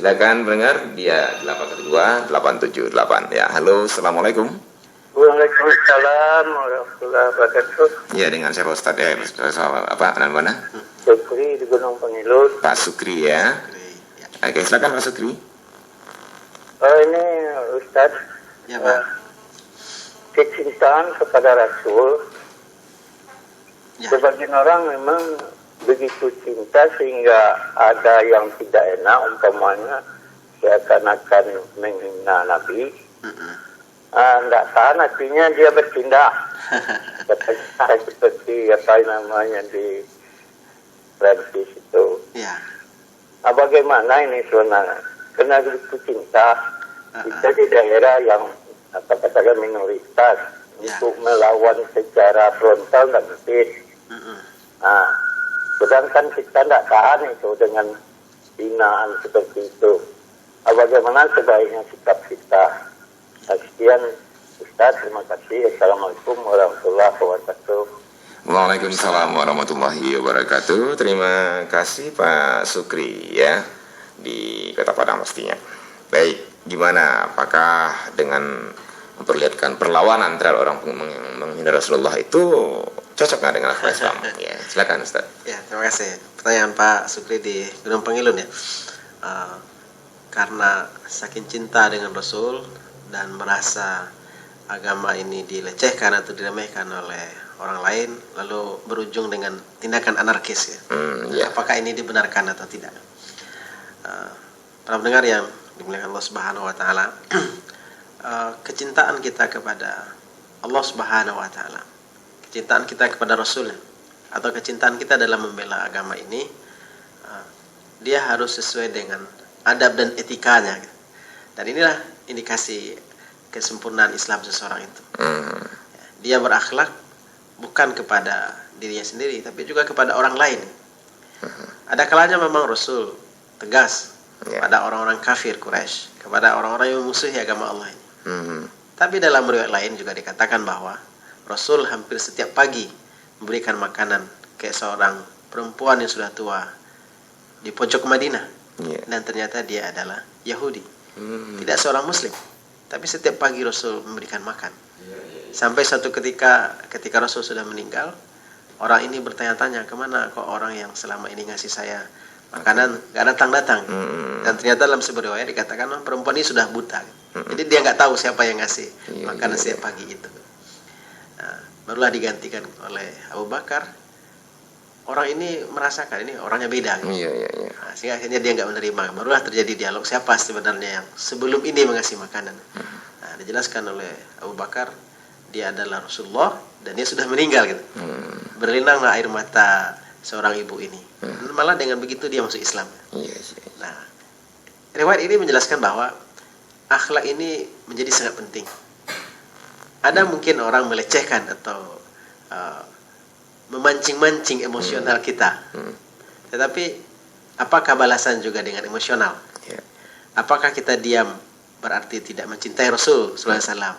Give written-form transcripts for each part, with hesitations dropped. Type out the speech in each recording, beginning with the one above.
Silakan pendengar, dia 812-878. Ya, halo, assalamualaikum. Waalaikumsalam warahmatullahi wabarakatuh. Ya, dengan siapa Ustaz ya? Apa namanya? Sukri di Gunung Pengilut. Pak Sukri ya. Oke, silakan Pak Sukri. Oh, ini Ustaz. Ya, Pak. Kecintaan kepada Rasul. Ya. Sebagian orang memang begitu cinta sehingga ada yang tidak enak, umpamanya seakan-akan menghina Nabi. Enggak tahan, artinya dia bertindak. Seperti apa namanya di Prancis itu. Ya. Nah, bagaimana ini sebenarnya? Karena begitu cinta, kita di daerah yang katakan minoritas untuk melawan secara frontal dan mungkin. Nah, sedangkan kita tidak tahan itu dengan hinaan seperti itu. Nah, bagaimana sebaiknya sikap kita? Sekian Ustaz, terima kasih. Assalamualaikum warahmatullahi wabarakatuh. Waalaikumsalam warahmatullahi wabarakatuh. Terima kasih Pak Sukri ya, di Kota Padang pastinya. Baik, gimana? Apakah dengan memperlihatkan perlawanan terhadap orang menghina Rasulullah itu cocok nggak dengan akhlak Islam? Ya, silakan Ustaz. Ya, terima kasih. Pertanyaan Pak Sukri di Gunung Pengilun ya. Karena saking cinta dengan Rasul dan merasa agama ini dilecehkan atau diremehkan oleh orang lain, lalu berujung dengan tindakan anarkis ya. Apakah ini dibenarkan atau tidak? Para pendengar yang dimuliakan Allah Subhanahu wa taala, kecintaan kita kepada Allah Subhanahu wa taala, kecintaan kita kepada Rasul atau kecintaan kita dalam membela agama ini, dia harus sesuai dengan adab dan etikanya. Dan inilah indikasi kesempurnaan Islam seseorang itu. Dia berakhlak bukan kepada dirinya sendiri, tapi juga kepada orang lain. Ada kalanya memang Rasul tegas pada orang-orang kafir Quraisy, kepada orang-orang yang memusuhi agama Allah ini. Tapi dalam riwayat lain juga dikatakan bahwa Rasul hampir setiap pagi memberikan makanan ke seorang perempuan yang sudah tua di pojok Madinah. Dan ternyata dia adalah Yahudi, tidak seorang Muslim. Tapi setiap pagi Rasul memberikan makan. Sampai suatu ketika Rasul sudah meninggal, orang ini bertanya-tanya, kemana kok orang yang selama ini ngasih saya makanan gak datang-datang. Dan ternyata dalam sebuah riwayat dikatakan perempuan ini sudah buta. Jadi dia nggak tahu siapa yang ngasih makanan setiap pagi itu. Nah, barulah digantikan oleh Abu Bakar. Orang ini merasakan ini orangnya beda. Nah, sehingga akhirnya dia nggak menerima. Barulah terjadi dialog siapa sebenarnya yang sebelum ini mengasih makanan. Nah, dijelaskan oleh Abu Bakar, dia adalah Rasulullah dan dia sudah meninggal gitu. Berlinanglah air mata seorang ibu ini. Malah dengan begitu dia masuk Islam. Nah, riwayat ini menjelaskan bahwa akhlak ini menjadi sangat penting. Ada mungkin orang melecehkan atau memancing-mancing emosional kita. Tetapi apakah balasan juga dengan emosional? Apakah kita diam berarti tidak mencintai Rasul sallallahu alaihi wasallam?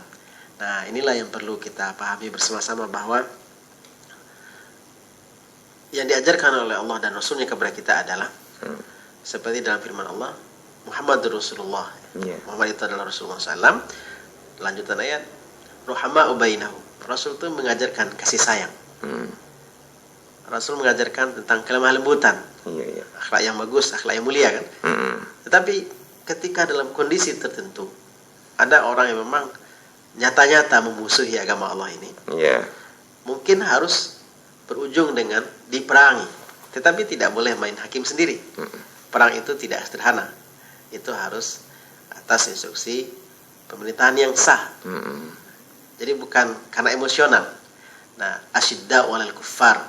Nah, inilah yang perlu kita pahami bersama-sama, bahwa yang diajarkan oleh Allah dan Rasulnya kepada kita adalah seperti dalam firman Allah, Muhammadur Rasulullah. Muhammad itu adalah Rasulullah SAW. Lanjutan ayat, Ruhama'u bainahum. Rasul itu mengajarkan kasih sayang. Rasul mengajarkan tentang kelemah lembutan, akhlak yang bagus, akhlak yang mulia kan. Tetapi ketika dalam kondisi tertentu ada orang yang memang nyata-nyata memusuhi agama Allah ini, mungkin harus berujung dengan diperangi. Tetapi tidak boleh main hakim sendiri. Perang itu tidak sederhana. Itu harus atas instruksi pemerintahan yang sah. Jadi bukan karena emosional. Nah, asyidda walal kuffar,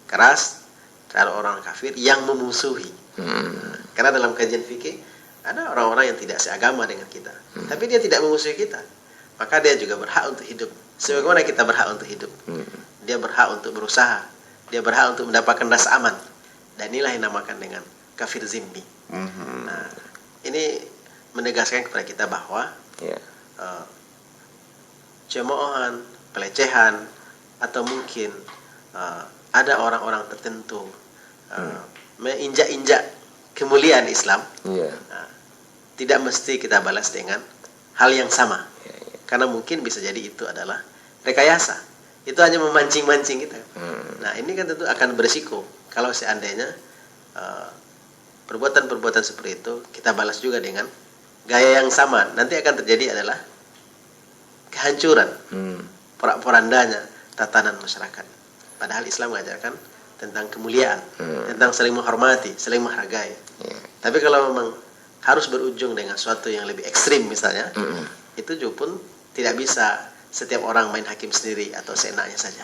keras terhadap orang kafir yang memusuhi. Karena dalam kajian fikih ada orang-orang yang tidak seagama dengan kita, tapi dia tidak memusuhi kita, maka dia juga berhak untuk hidup sebagaimana kita berhak untuk hidup. Dia berhak untuk berusaha, dia berhak untuk mendapatkan rasa aman. Dan inilah yang dinamakan dengan kafir zimmi. Nah, ini menegaskan kepada kita bahwa cemoohan, pelecehan, atau mungkin ada orang-orang tertentu menginjak-injak kemuliaan Islam, Iya. tidak mesti kita balas dengan hal yang sama. Iya, iya. Karena mungkin bisa jadi itu adalah rekayasa. Itu hanya memancing-mancing kita. Nah, ini kan tentu akan berisiko kalau seandainya perbuatan-perbuatan seperti itu kita balas juga dengan gaya yang sama. Nanti akan terjadi adalah kehancuran, porak-porandanya tatanan masyarakat. Padahal Islam mengajarkan tentang kemuliaan, tentang saling menghormati, saling menghargai. Tapi kalau memang harus berujung dengan sesuatu yang lebih ekstrim misalnya, itu juga pun tidak bisa setiap orang main hakim sendiri atau seenaknya saja.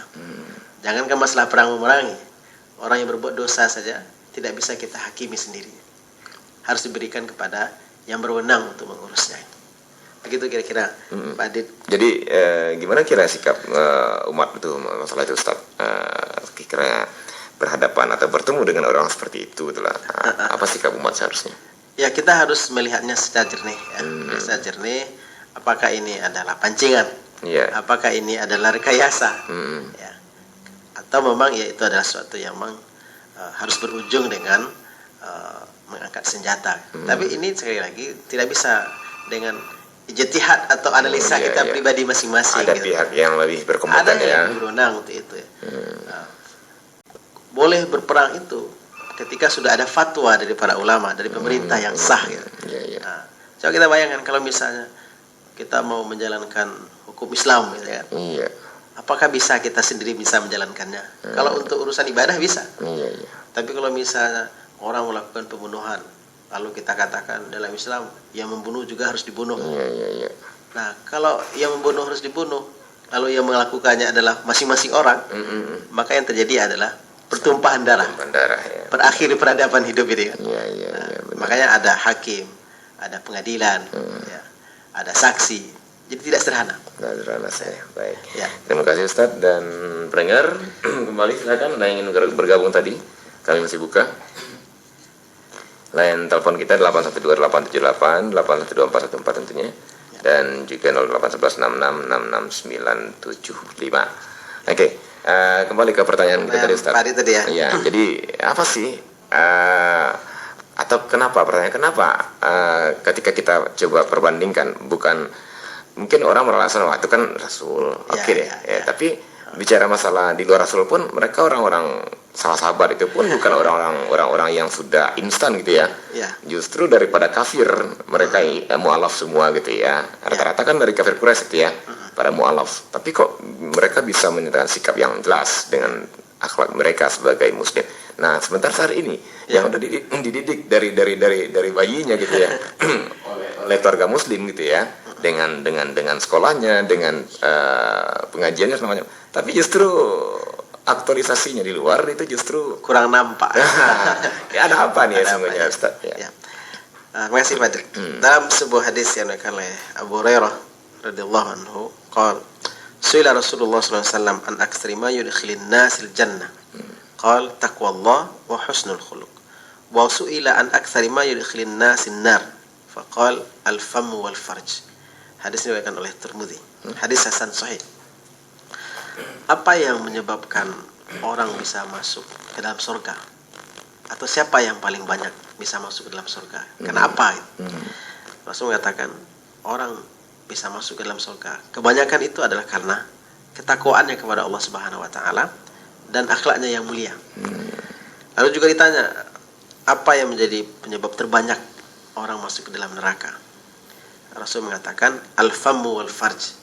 Jangankan masalah perang memerangi, orang yang berbuat dosa saja tidak bisa kita hakimi sendiri. Harus diberikan kepada yang berwenang untuk mengurusnya. Begitu kira-kira, Pak Adit. Jadi gimana kira sikap umat itu masalah itu, Ustaz? Kira berhadapan atau bertemu dengan orang seperti itu, itulah apa sikap umat seharusnya? Ya, kita harus melihatnya secara jernih, ya. Secara jernih, apakah ini adalah pancingan, apakah ini adalah rekayasa, ya. Atau memang ya itu adalah sesuatu yang memang harus berujung dengan mengangkat senjata. Tapi ini sekali lagi tidak bisa dengan ijtihad atau analisa kita pribadi masing-masing. Ada gitu. pihak yang lebih berkompeten, ada yang berwenang untuk itu. Ya. Boleh berperang itu ketika sudah ada fatwa dari para ulama, dari pemerintah yang sah. Gitu. Nah, coba kita bayangkan kalau misalnya kita mau menjalankan hukum Islam, gitu ya. Apakah bisa kita sendiri bisa menjalankannya? Kalau untuk urusan ibadah bisa. Tapi kalau misalnya orang melakukan pembunuhan, lalu kita katakan dalam Islam yang membunuh juga harus dibunuh. Nah, kalau yang membunuh harus dibunuh, lalu yang melakukannya adalah masing-masing orang, maka yang terjadi adalah pertumpahan darah. Berakhir peradaban hidup ini kan. Makanya ada hakim, ada pengadilan, ya, ada saksi. Jadi tidak sederhana. Baik. Terima kasih Ustaz dan pendengar. Kembali silakan yang ingin bergabung tadi. Kami masih buka. Line telepon kita 812-878 812-414 tentunya. Dan juga 0811666695. Oke. Kembali ke pertanyaan kita tadi, Ustaz. Tadi ya. Ya, jadi apa sih atau kenapa ketika kita coba perbandingkan, bukan mungkin orang merasa wah itu kan Rasul, tapi bicara masalah di luar Rasul pun mereka orang-orang sahabat itu pun bukan orang-orang yang sudah instan gitu ya. Justru daripada kafir mereka mu'alaf semua gitu ya. Rata-rata kan dari kafir Quraisy gitu ya. Pada mu'alaf, tapi kok mereka bisa menyatakan sikap yang jelas dengan akhlak mereka sebagai muslim. Nah, sebentar saat ini yang udah dididik dari bayinya gitu ya oleh keluarga muslim gitu ya, dengan sekolahnya, dengan pengajiannya namanya. Tapi justru aktualisasinya di luar itu justru kurang nampak. Ada apa nih sebenarnya, Ustaz? Terima kasih Pak. Dalam sebuah hadis yang dikatakan oleh Abu Hurairah radhiyallahu anhu, qala suila Rasulullah sallallahu alaihi wasallam an aktsari ma yudkhilun nasil jannah. Qala taqwallah wa husnul khuluq. Wa suila an aktsari ma yudkhilun nasin nar. Faqala al-fam wal farj. Hadis ini diriwayatkan oleh Tirmidzi. Hadis hasan sahih. Apa yang menyebabkan orang bisa masuk ke dalam surga? Atau siapa yang paling banyak bisa masuk ke dalam surga? Kenapa? Rasul mengatakan orang bisa masuk ke dalam surga. Kebanyakan itu adalah karena ketakwaannya kepada Allah Subhanahu wa taala dan akhlaknya yang mulia. Lalu juga ditanya, apa yang menjadi penyebab terbanyak orang masuk ke dalam neraka? Rasul mengatakan al-famu wal farj.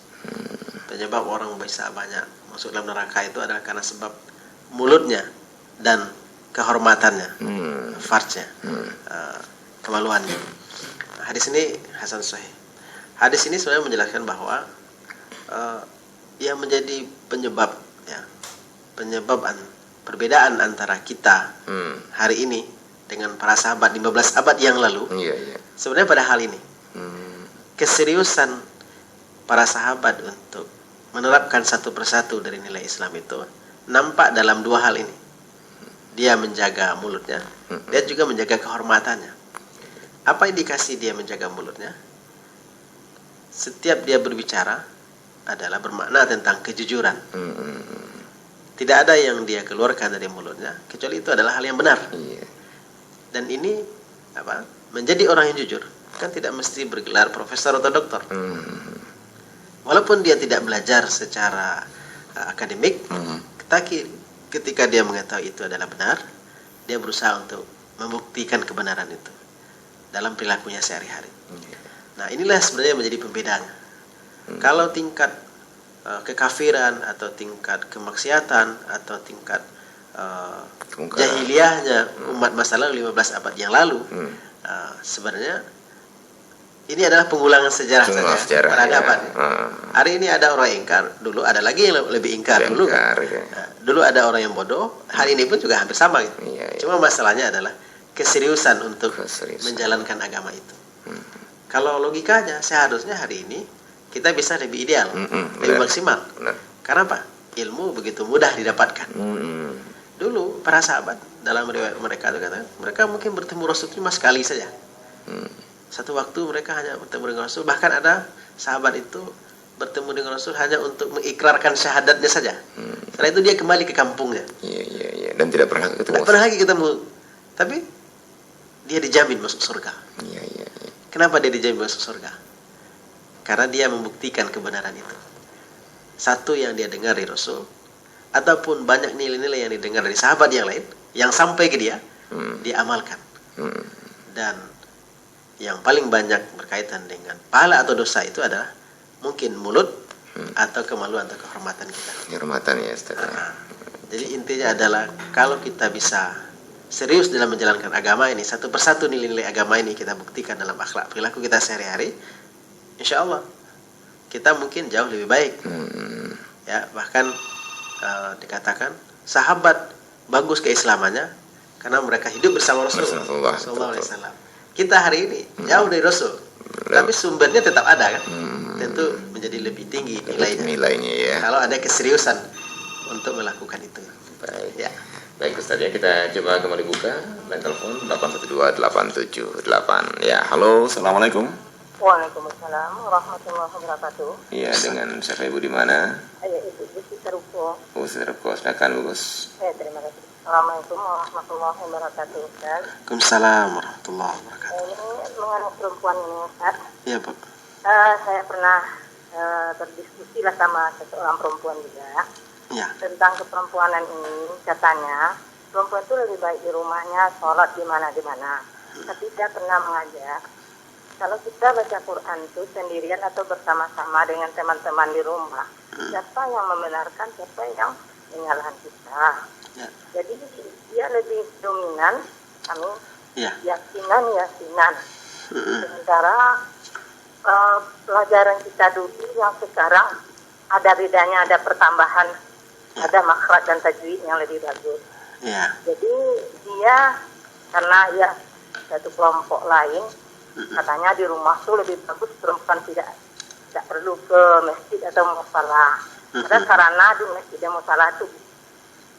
Penyebab orang bisa banyak masuk dalam neraka itu adalah karena sebab mulutnya dan kehormatannya, farjnya, kemaluannya. Hadis ini hasan sahih. Hadis ini sebenarnya menjelaskan bahwa yang menjadi penyebab perbedaan antara kita hari ini dengan para sahabat 15 abad yang lalu, sebenarnya pada hal ini keseriusan para sahabat untuk menerapkan satu persatu dari nilai Islam itu nampak dalam dua hal ini. Dia menjaga mulutnya, dia juga menjaga kehormatannya. Apa indikasi dia menjaga mulutnya? Setiap dia berbicara adalah bermakna tentang kejujuran. Tidak ada yang dia keluarkan dari mulutnya kecuali itu adalah hal yang benar. Dan ini menjadi orang yang jujur kan tidak mesti bergelar profesor atau doktor. Walaupun dia tidak belajar secara akademik, ketika dia mengetahui itu adalah benar, dia berusaha untuk membuktikan kebenaran itu dalam perilakunya sehari-hari. Nah, inilah sebenarnya menjadi pembedanya. Kalau tingkat kekafiran atau tingkat kemaksiatan atau tingkat jahiliyahnya umat masa lalu 15 abad yang lalu, sebenarnya ini adalah pengulangan sejarah saja, peradaban. Hari ini ada orang ingkar, dulu ada lagi yang lebih ingkar dulu. Dulu ada orang yang bodoh, hari ini pun juga hampir sama gitu. Cuma masalahnya adalah keseriusan untuk menjalankan agama itu. Kalau logikanya seharusnya hari ini kita bisa lebih ideal, lebih maksimal. Karena apa? Ilmu begitu mudah didapatkan. Dulu para sahabat dalam riwayat mereka mereka mungkin bertemu Rasul cuma sekali saja. Satu waktu mereka hanya bertemu dengan Rasul, bahkan ada sahabat itu bertemu dengan Rasul hanya untuk mengikrarkan syahadatnya saja. Setelah itu dia kembali ke kampungnya. Dan tidak pernah ketemu. Tidak pernah lagi ketemu. Tapi dia dijamin masuk surga. Kenapa dia dijamin masuk surga? Karena dia membuktikan kebenaran itu. Satu yang dia dengar dari Rasul, ataupun banyak nilai-nilai yang didengar dari sahabat yang lain, yang sampai ke dia, dia amalkan. Dan yang paling banyak berkaitan dengan pahala atau dosa itu adalah mungkin mulut atau kemaluan atau kehormatan kita. Kehormatan ya Ustaz. Jadi intinya adalah kalau kita bisa serius dalam menjalankan agama ini, satu persatu nilai-nilai agama ini kita buktikan dalam akhlak perilaku kita sehari-hari, insya Allah kita mungkin jauh lebih baik. Ya, bahkan dikatakan sahabat bagus keislamannya karena mereka hidup bersama Rasulullah SAW. Kita hari ini jauh dari Rasul, tapi sumbernya tetap ada kan? Tentu menjadi lebih tinggi nilainya ya. Kalau ada keseriusan untuk melakukan itu. Baik. Ya. Baik Ustaz ya, kita coba kembali buka line telepon 812-878. Ya, halo, assalamualaikum. Waalaikumsalam warahmatullahi wabarakatuh. Iya, dengan siapa Ibu di mana? Saya Ibu Gusti Teruko. Teruko, silakan Bu Gus. Terima kasih. Assalamualaikum warahmatullahi wabarakatuh, Ustaz. Waalaikumsalam warahmatullahi wabarakatuh. Ini mengenai perempuan ini, Ustaz. Iya, Pak. Saya pernah berdiskusi lah sama seseorang perempuan juga. Ya. Tentang keperempuanan ini, katanya perempuan itu lebih baik di rumahnya, sholat di mana. Tapi saya pernah mengajak, kalau kita baca Quran itu sendirian atau bersama-sama dengan teman-teman di rumah, siapa yang membenarkan, siapa yang menyalahkan kita. Ya. Jadi dia lebih dominan, kami yakinan. Sementara pelajaran kita dulu yang sekarang ada bedanya, ada pertambahan, ada makhraj dan tajwid yang lebih bagus. Jadi dia karena ya satu kelompok lain katanya di rumah tuh lebih bagus perempuan tidak perlu ke masjid atau musalah. Karena di masjid dan musalah itu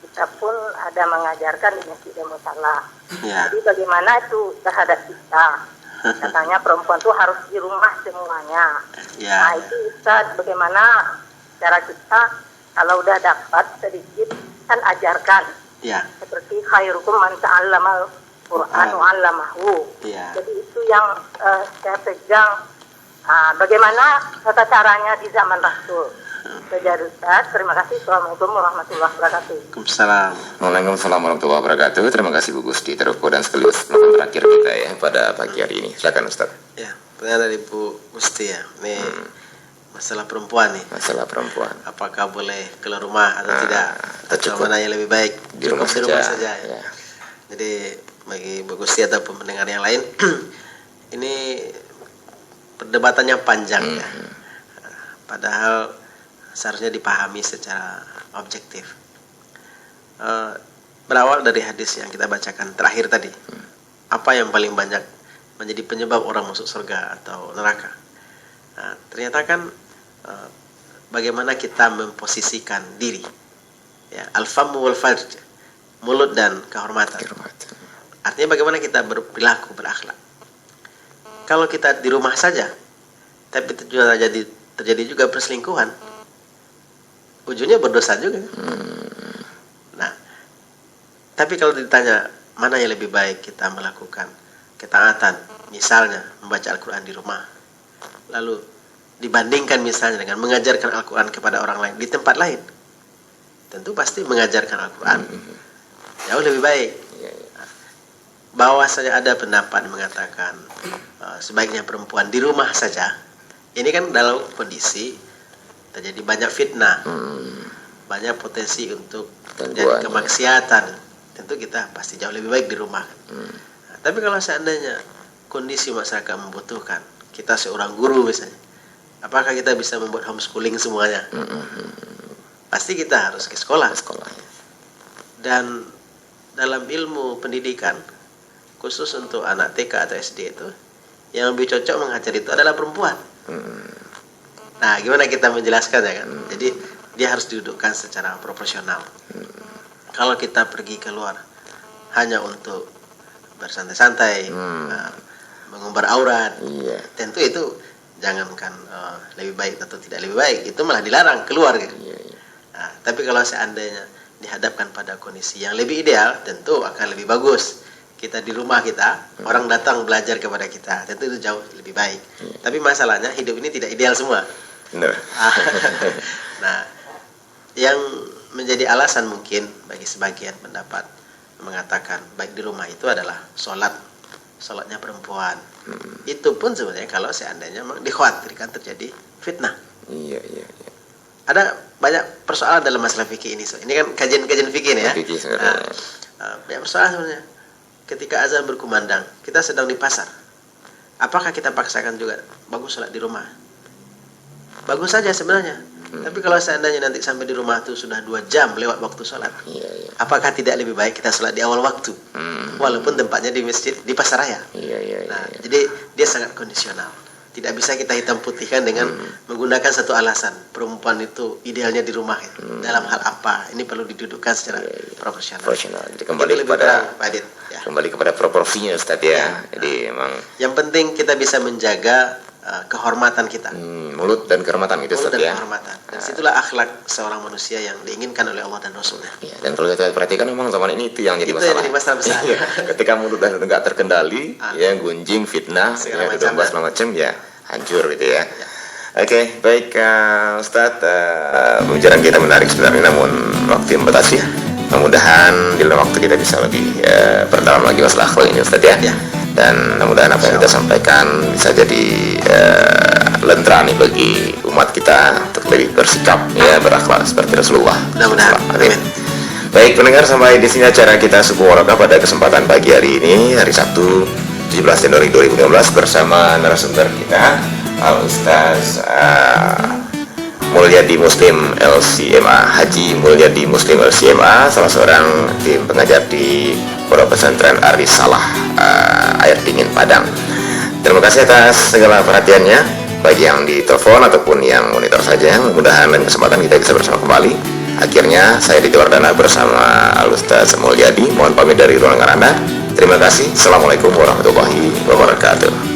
kita pun ada mengajarkan di masjid dan musalah. Jadi bagaimana itu terhadap kita? Katanya perempuan tuh harus di rumah semuanya. Nah itu Ustaz, bagaimana cara kita kalau udah dapat sedikit kan ajarkan. Seperti khairukum man ta'allamal Qur'an wa 'allamahu. Jadi itu yang saya pegang. Bagaimana tata caranya di zaman Rasul. Sejajar Ustaz, terima kasih. Assalamualaikum warahmatullahi wabarakatuh. Waalaikumsalam warahmatullahi wabarakatuh. Terima kasih Bu Gusti Teruko dan sekaligus penonton terakhir kita ya pada pagi hari ini. Silakan Ustaz. Ya, pertanyaan dari Bu Gusti ya. Ini masalah perempuan nih. Masalah perempuan. Apakah boleh keluar rumah atau tidak? Atau mana yang lebih baik? Di rumah saja. Ya. Jadi bagi Bu Gusti atau pendengar yang lain, ini perdebatannya panjang ya. Padahal seharusnya dipahami secara objektif. Berawal dari hadis yang kita bacakan terakhir tadi, apa yang paling banyak menjadi penyebab orang masuk surga atau neraka? Ternyata kan bagaimana kita memposisikan diri, ya, al-famu wal farj, mulut dan kehormatan. Artinya bagaimana kita berperilaku, berakhlak. Kalau kita di rumah saja, tapi terjadi juga perselingkuhan, ujungnya berdosa juga. Nah, tapi kalau ditanya mana yang lebih baik kita melakukan ketaatan, misalnya membaca Al-Quran di rumah, lalu dibandingkan misalnya dengan mengajarkan Al-Quran kepada orang lain di tempat lain, tentu pasti mengajarkan Al-Quran jauh lebih baik. Bahwa saja ada pendapat mengatakan sebaiknya perempuan di rumah saja. Ini kan dalam kondisi terjadi banyak fitnah, banyak potensi untuk terjadi kemaksiatan. Tentu kita pasti jauh lebih baik di rumah. Nah, tapi kalau seandainya kondisi masyarakat membutuhkan, kita seorang guru misalnya, apakah kita bisa membuat homeschooling semuanya? Pasti kita harus ke sekolah. Dan dalam ilmu pendidikan, khusus untuk anak TK atau SD itu, yang lebih cocok mengajar itu adalah perempuan. Nah, gimana kita menjelaskannya kan? Jadi dia harus didudukkan secara proporsional. Kalau kita pergi keluar hanya untuk bersantai-santai, mengumbar aurat, tentu itu jangankan lebih baik atau tidak lebih baik, itu malah dilarang keluar gitu. Nah, tapi kalau seandainya dihadapkan pada kondisi yang lebih ideal, tentu akan lebih bagus. Kita di rumah kita, orang datang belajar kepada kita, tentu itu jauh lebih baik. Tapi masalahnya hidup ini tidak ideal semua. Nah, yang menjadi alasan mungkin bagi sebagian pendapat mengatakan baik di rumah itu adalah sholatnya perempuan. Itu pun sebenarnya kalau seandainya memang dikhawatirkan terjadi fitnah. Ada banyak persoalan dalam masalah fikih ini. Ini kan kajian fikih ya. Banyak persoalan sebenarnya. Ketika azan berkumandang, kita sedang di pasar. Apakah kita paksakan juga bagus sholat di rumah? Bagus saja sebenarnya. Tapi kalau seandainya nanti sampai di rumah itu sudah 2 jam lewat waktu sholat, apakah tidak lebih baik kita sholat di awal waktu? Walaupun tempatnya di masjid, di pasar raya. Nah, jadi dia sangat kondisional. Tidak bisa kita hitam putihkan dengan menggunakan satu alasan. Perempuan itu idealnya di rumah. Dalam hal apa? Ini perlu didudukkan secara proporsional. Jadi kembali kepada proporsinya, Ustaz ya. Jadi memang yang penting kita bisa menjaga kehormatan kita. Mulut dan kehormatan itu, Ustaz ya. Kehormatan. Dan situlah akhlak seorang manusia yang diinginkan oleh Allah dan Rasulnya. Dan kalau kita perhatikan memang zaman ini itu yang jadi masalah. Itu yang jadi masalah besar. Ketika mulut dan tidak terkendali, gunjing, fitnah, segala macam ya hancur gitu ya. Oke, baik Ustaz, pembicaraan kita menarik sebenarnya, namun waktu yang membatasi. Mudah-mudahan di lain waktu kita bisa lebih berdalam lagi masalah akhlak ini, Ustaz ya. Dan mudah-mudahan apa yang kita sampaikan bisa jadi lentera nih bagi umat kita untuk lebih bersikap ya, berakhlak seperti Rasulullah. Mudah-mudahan. Amin. Baik pendengar, sampai di sini acara kita Subuh Warakah pada kesempatan pagi hari ini, hari Sabtu 17 Januari 2015, bersama narasumber kita Al-Ustaz Mulyadi Muslim LCMA, Haji Mulyadi Muslim LCMA, salah seorang tim pengajar di Pondok Pesantren Ar-Risalah Air Dingin Padang. Terima kasih atas segala perhatiannya, baik yang di telepon ataupun yang monitor saja. Mudah-mudahan lain kesempatan kita bisa bersama kembali. Akhirnya saya Diki Wardana bersama Al-Ustaz Mulyadi mohon pamit dari ruangan Anda. Terima kasih. Assalamualaikum warahmatullahi wabarakatuh.